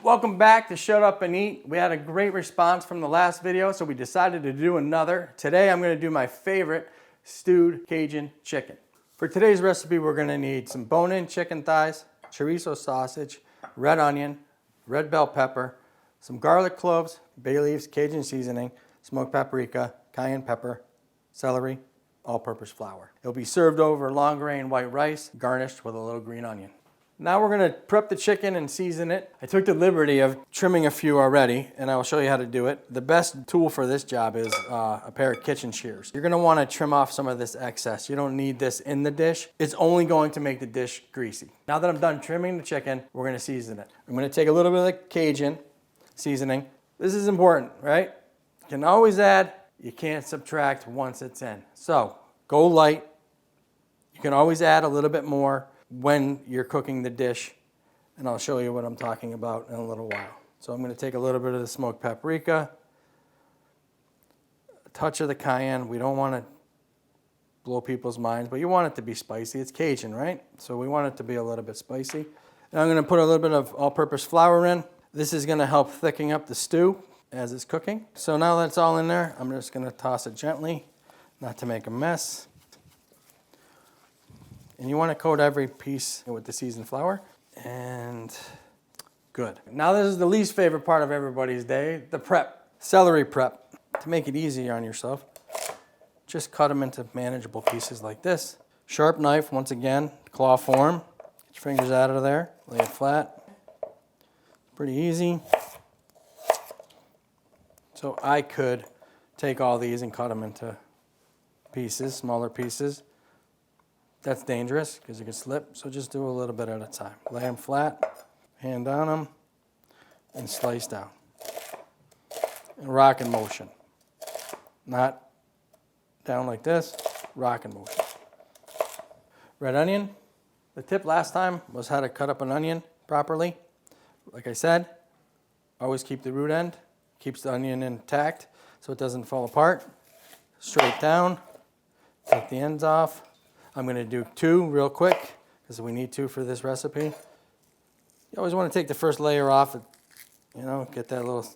Welcome back to Shut Up and Eat. We had a great response from the last video, so we decided to do another. Today I'm going to do my favorite stewed Cajun chicken. For today's recipe, we're going to need some bone-in chicken thighs, chorizo sausage, red onion, red bell pepper, some garlic cloves, bay leaves, Cajun seasoning, smoked paprika, cayenne pepper, celery, all-purpose flour. It'll be served over long grain white rice, garnished with a little green onion. Now we're going to prep the chicken and season it. I took the liberty of trimming a few already, and I will show you how to do it. The best tool for this job is a pair of kitchen shears. You're going to want to trim off some of this excess. You don't need this in the dish. It's only going to make the dish greasy. Now that I'm done trimming the chicken, we're going to season it. I'm going to take a little bit of the Cajun seasoning. This is important, right? You can always add, you can't subtract once it's in. So go light. You can always add a little bit more when you're cooking the dish, and I'll show you what I'm talking about in a little while. So I'm going to take a little bit of the smoked paprika, a touch of the cayenne. We don't want to blow people's minds, but you want it to be spicy. It's Cajun, right? So we want it to be a little bit spicy. And I'm going to put a little bit of all-purpose flour in. This is going to help thicken up the stew as it's cooking. So now that's all in there, I'm just going to toss it gently, not to make a mess. And you want to coat every piece with the seasoned flour. And good. Now this is the least favorite part of everybody's day, the prep. Celery prep. To make it easier on yourself, just cut them into manageable pieces like this. Sharp knife, once again, claw form. Get your fingers out of there, lay it flat. Pretty easy. So I could take all these and cut them into pieces, smaller pieces. That's dangerous because you can slip, so just do a little bit at a time. Lay them flat, hand on them, and slice down. And rock in motion. Not down like this, rock in motion. Red onion. The tip last time was how to cut up an onion properly. Like I said, always keep the root end. Keeps the onion intact so it doesn't fall apart. Straight down, take the ends off. I'm going to do two real quick because we need to for this recipe. You always want to take the first layer off, get that little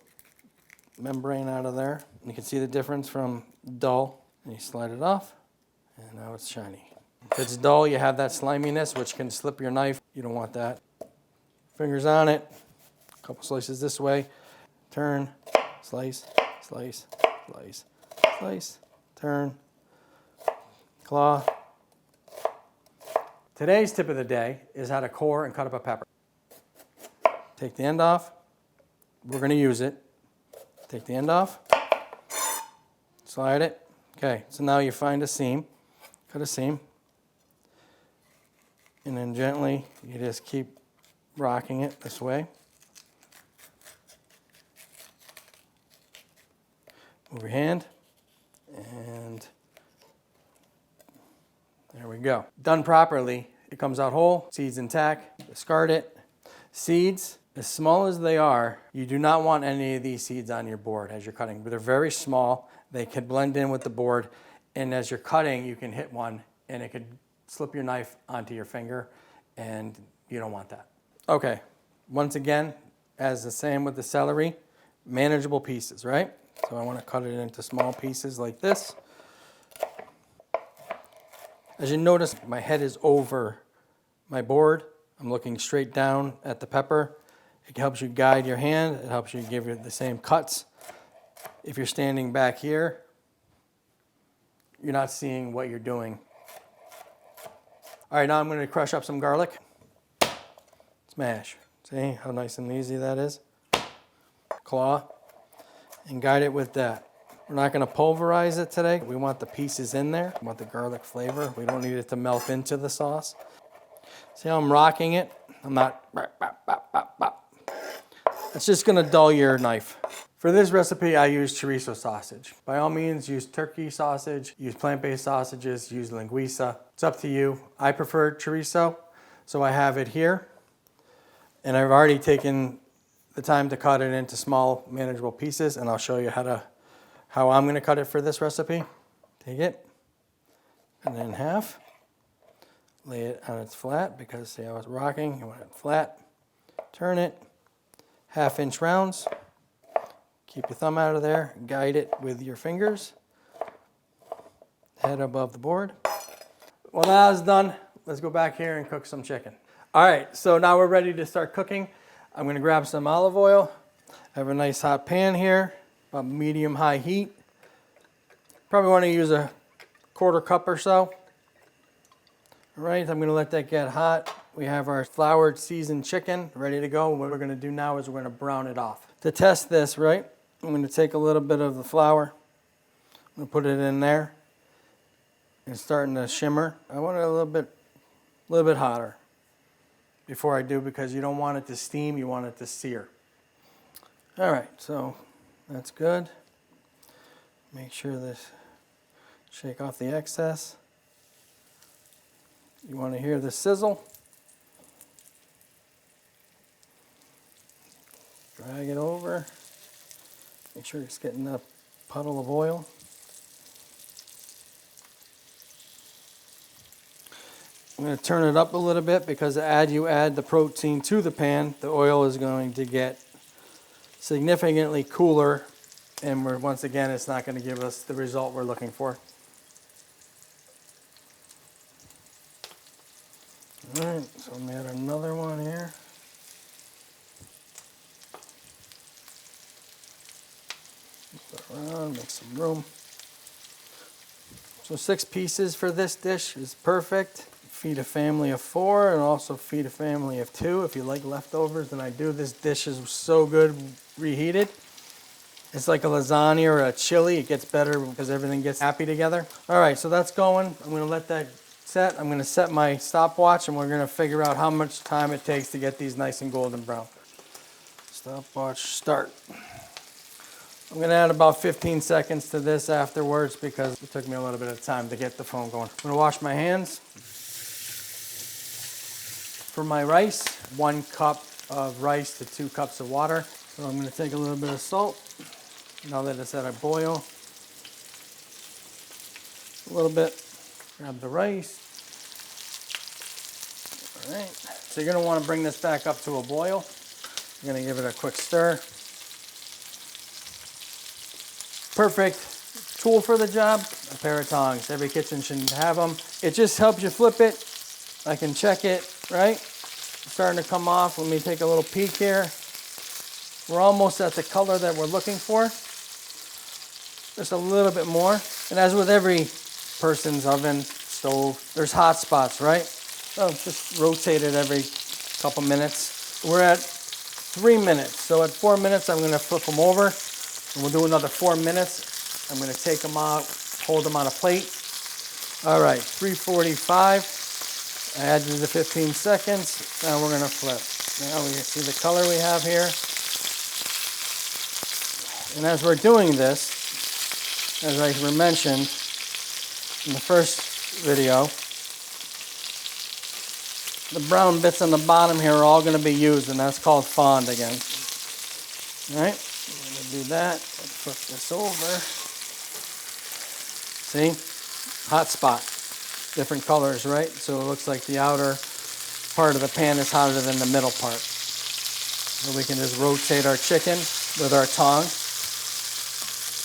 membrane out of there. You can see the difference from dull, and you slide it off, and now it's shiny. If it's dull, you have that sliminess, which can slip your knife. You don't want that. Fingers on it, a couple slices this way, turn, slice, slice, slice, slice, turn, claw. Today's tip of the day is how to core and cut up a pepper. Take the end off. We're going to use it. Take the end off. Slide it. Okay, so now you find a seam. Cut a seam. And then gently, you just keep rocking it this way. Move your hand. And there we go. Done properly, it comes out whole, seeds intact, discard it. Seeds, as small as they are, you do not want any of these seeds on your board as you're cutting. But they're very small, they can blend in with the board, and as you're cutting, you can hit one, and it could slip your knife onto your finger, and you don't want that. Okay, once again, as the same with the celery, manageable pieces, right? So I want to cut it into small pieces like this. As you notice, my head is over my board. I'm looking straight down at the pepper. It helps you guide your hand. It helps you give you the same cuts. If you're standing back here, you're not seeing what you're doing. All right, now I'm going to crush up some garlic. Smash. See how nice and easy that is? Claw and guide it with that. We're not going to pulverize it today. We want the pieces in there. We want the garlic flavor. We don't need it to melt into the sauce. See how I'm rocking it? I'm not. It's just going to dull your knife. For this recipe, I use chorizo sausage. By all means, use turkey sausage, use plant-based sausages, use linguiça. It's up to you. I prefer chorizo, so I have it here. And I've already taken the time to cut it into small, manageable pieces, and I'll show you how I'm going to cut it for this recipe. Take it, cut it in half, lay it on its flat because see how it's rocking, you want it flat, turn it, 1/2-inch rounds. Keep your thumb out of there. Guide it with your fingers. Head above the board. Well, now it's done. Let's go back here and cook some chicken. All right, so now we're ready to start cooking. I'm gonna grab some olive oil. I have a nice hot pan here, about medium-high heat. Probably wanna use a 1/4 cup or so. All right, I'm gonna let that get hot. We have our floured seasoned chicken ready to go. What we're gonna do now is we're gonna brown it off. To test this, right, I'm gonna take a little bit of the flour. I'm gonna put it in there. It's starting to shimmer. I want it a little bit hotter before I do, because you don't want it to steam, you want it to sear. All right, so that's good. Make sure this, shake off the excess. You want to hear the sizzle. Drag it over. Make sure it's getting a puddle of oil. I'm going to turn it up a little bit, because as you add the protein to the pan, the oil is going to get significantly cooler, and once again, it's not going to give us the result we're looking for. All right, so I'm going to add another one here. Move it around, make some room. So 6 pieces for this dish is perfect. Feed a family of 4 and also feed a family of 2 if you like leftovers, and I do. This dish is so good reheated. It's like a lasagna or a chili. It gets better because everything gets happy together. All right, so that's going. I'm gonna let that set. I'm gonna set my stopwatch, and we're gonna figure out how much time it takes to get these nice and golden brown. Stopwatch start. I'm gonna add about 15 seconds to this afterwards, because it took me a little bit of time to get the phone going. I'm gonna wash my hands. For my rice, 1 cup of rice to 2 cups of water. So I'm going to take a little bit of salt. Now that it's at a boil, a little bit. Grab the rice. All right. So you're going to want to bring this back up to a boil. You're going to give it a quick stir. Perfect tool for the job, a pair of tongs. Every kitchen should have them. It just helps you flip it. I can check it, right? It's starting to come off. Let me take a little peek here. We're almost at the color that we're looking for. Just a little bit more. And as with every person's oven, stove, there's hot spots, right? So just rotate it every couple minutes. We're at 3 minutes. So at 4 minutes, I'm gonna flip them over, and we'll do another 4 minutes. I'm gonna take them out, hold them on a plate. All right, 3:45. I added the 15 seconds. Now we're gonna flip. Now we see the color we have here. And as we're doing this, as I mentioned in the first video, the brown bits on the bottom here are all gonna be used, and that's called fond again. All right, I'm gonna do that. Flip this over. See, hot spot. Different colors, right? So it looks like the outer part of the pan is hotter than the middle part. So we can just rotate our chicken with our tongs.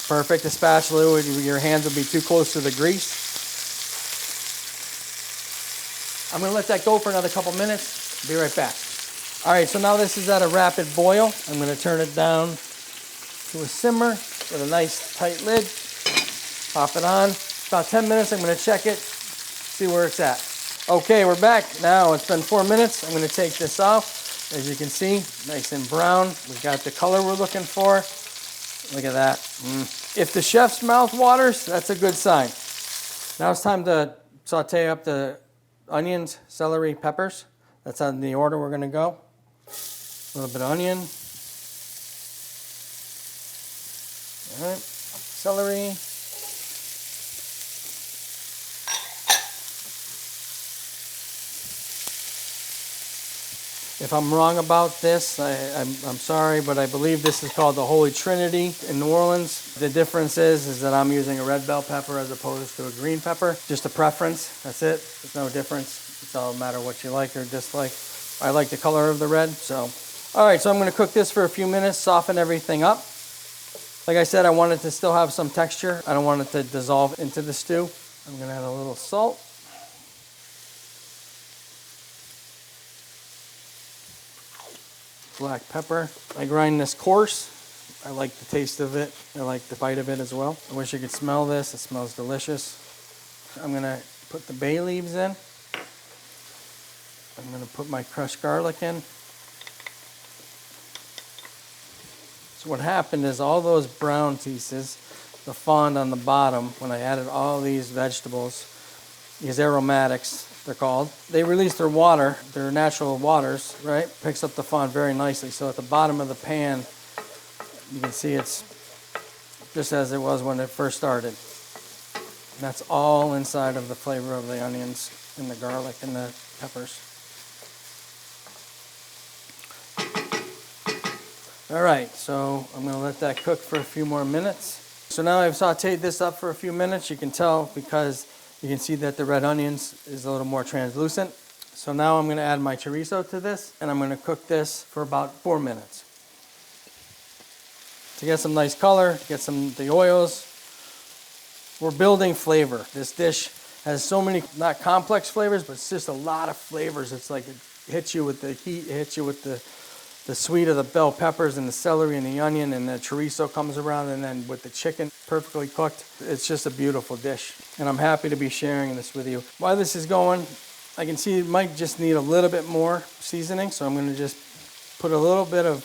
Perfect. A spatula, your hands will be too close to the grease. I'm gonna let that go for another couple minutes. Be right back. All right, so now this is at a rapid boil. I'm gonna turn it down to a simmer with a nice tight lid. Pop it on. About 10 minutes, I'm gonna check it. See where it's at. Okay, we're back. Now it's been 4 minutes. I'm going to take this off. As you can see, nice and brown. We've got the color we're looking for. Look at that. If the chef's mouth waters, that's a good sign. Now it's time to saute up the onions, celery, peppers. That's on the order we're going to go. A little bit of onion. All right, celery. If I'm wrong about this, I'm sorry, but I believe this is called the Holy Trinity in New Orleans. The difference is that I'm using a red bell pepper as opposed to a green pepper. Just a preference, that's it. There's no difference. It's all a matter what you like or dislike. I like the color of the red, so All right, so I'm going to cook this for a few minutes, soften everything up. Like I said, I want it to still have some texture. I don't want it to dissolve into the stew. I'm going to add a little salt. Black pepper. I grind this coarse. I like the taste of it. I like the bite of it as well. I wish you could smell this. It smells delicious. I'm going to put the bay leaves in. I'm going to put my crushed garlic in. So what happened is all those brown pieces, the fond on the bottom, when I added all these vegetables, these aromatics, they're called, they release their water, their natural waters, right? Picks up the fond very nicely. So at the bottom of the pan, you can see it's just as it was when it first started. And that's all inside of the flavor of the onions and the garlic and the peppers. All right, so I'm going to let that cook for a few more minutes. So now I've sauteed this up for a few minutes. You can tell because you can see that the red onions is a little more translucent. So now I'm going to add my chorizo to this, and I'm going to cook this for about 4 minutes. To get some nice color, to get the oils. We're building flavor. This dish has so many, not complex flavors, but it's just a lot of flavors. It's like it hits you with the heat, it hits you with the sweet of the bell peppers and the celery and the onion, and the chorizo comes around, and then with the chicken perfectly cooked, it's just a beautiful dish. And I'm happy to be sharing this with you. While this is going, I can see it might just need a little bit more seasoning, so I'm going to just put a little bit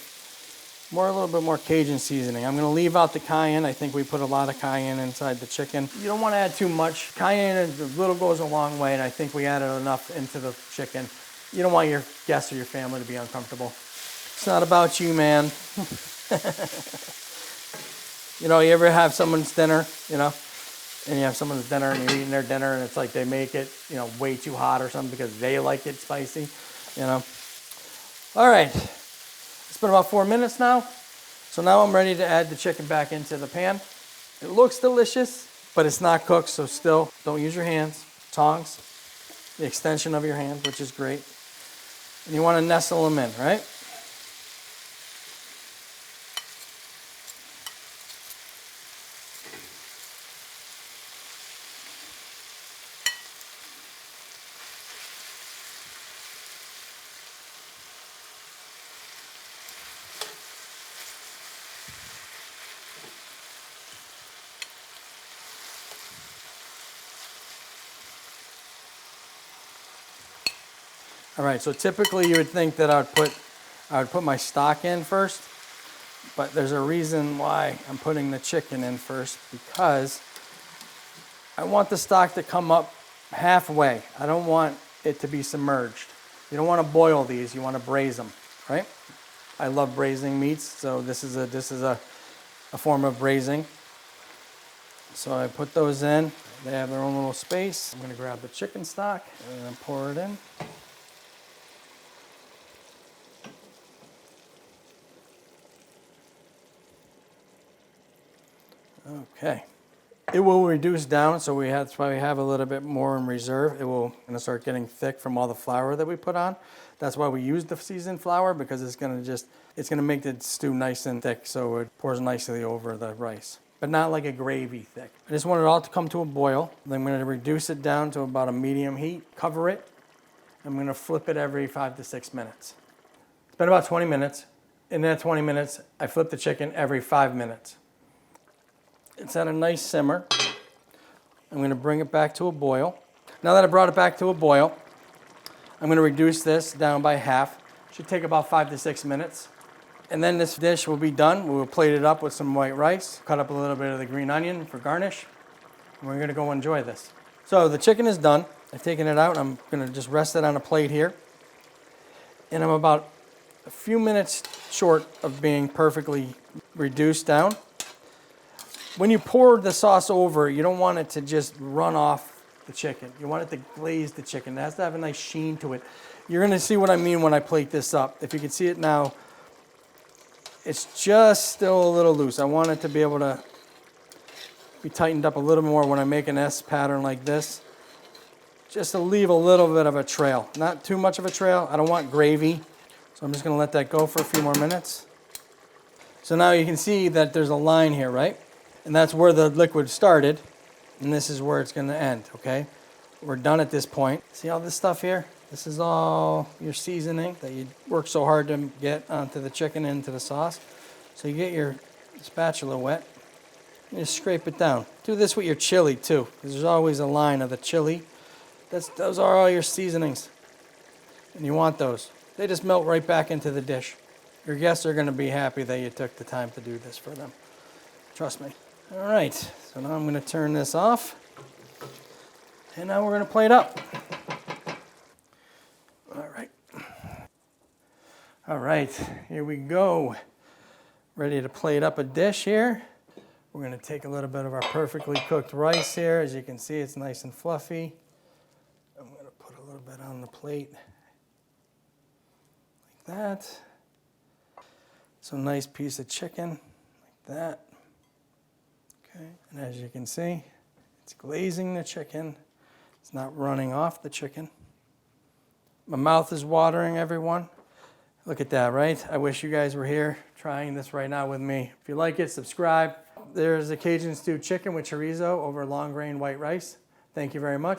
more Cajun seasoning. I'm going to leave out the cayenne. I think we put a lot of cayenne inside the chicken. You don't want to add too much. Cayenne, a little goes a long way, and I think we added enough into the chicken. You don't want your guests or your family to be uncomfortable. It's not about you, man. You know, you ever have someone's dinner, and you have someone's dinner and you're eating their dinner and it's like they make it, way too hot or something because they like it spicy, All right, it's been about 4 minutes now. So now I'm ready to add the chicken back into the pan. It looks delicious, but it's not cooked, so still don't use your hands. Tongs, the extension of your hand, which is great. And you want to nestle them in, right? All right, so typically you would think that I would put my stock in first, but there's a reason why I'm putting the chicken in first, because I want the stock to come up halfway. I don't want it to be submerged. You don't want to boil these, you want to braise them, right? I love braising meats, so this is a form of braising. So I put those in. They have their own little space. I'm going to grab the chicken stock and pour it in. Okay. It will reduce down, so that's why we have a little bit more in reserve. It will start getting thick from all the flour that we put on. That's why we use the seasoned flour, because it's going to make the stew nice and thick, so it pours nicely over the rice, but not like a gravy thick. I just want it all to come to a boil. Then I'm going to reduce it down to about a medium heat, cover it. I'm going to flip it every 5 to 6 minutes. It's been about 20 minutes. In that 20 minutes, I flip the chicken every 5 minutes. It's at a nice simmer. I'm going to bring it back to a boil. Now that I brought it back to a boil, I'm going to reduce this down by half. Should take about 5 to 6 minutes. And then this dish will be done. We'll plate it up with some white rice, cut up a little bit of the green onion for garnish, and we're going to go enjoy this. So the chicken is done. I've taken it out. I'm going to just rest it on a plate here. And I'm about a few minutes short of being perfectly reduced down. When you pour the sauce over, you don't want it to just run off the chicken. You want it to glaze the chicken. It has to have a nice sheen to it. You're going to see what I mean when I plate this up. If you can see it now, it's just still a little loose. I want it to be able to be tightened up a little more when I make an S pattern like this, just to leave a little bit of a trail. Not too much of a trail. I don't want gravy, So I'm just going to let that go for a few more minutes. So now you can see that there's a line here, right? And that's where the liquid started, and this is where it's going to end, okay? We're done at this point. See all this stuff here? This is all your seasoning that you work so hard to get onto the chicken and into the sauce. So you get your spatula wet, and you scrape it down. Do this with your chili too, because there's always a line of the chili. Those are all your seasonings, and you want those. They just melt right back into the dish. Your guests are going to be happy that you took the time to do this for them. Trust me. All right, so now I'm going to turn this off. And now we're going to plate up. All right, here we go. Ready to plate up a dish here. We're going to take a little bit of our perfectly cooked rice here. As you can see, it's nice and fluffy. I'm going to put a little bit on the plate like that. Some nice piece of chicken like that. Okay, and as you can see, it's glazing the chicken. It's not running off the chicken. My mouth is watering, everyone. Look at that, right? I wish you guys were here trying this right now with me. If you like it, subscribe. There's a Cajun stewed chicken with chorizo over long grain white rice. Thank you very much.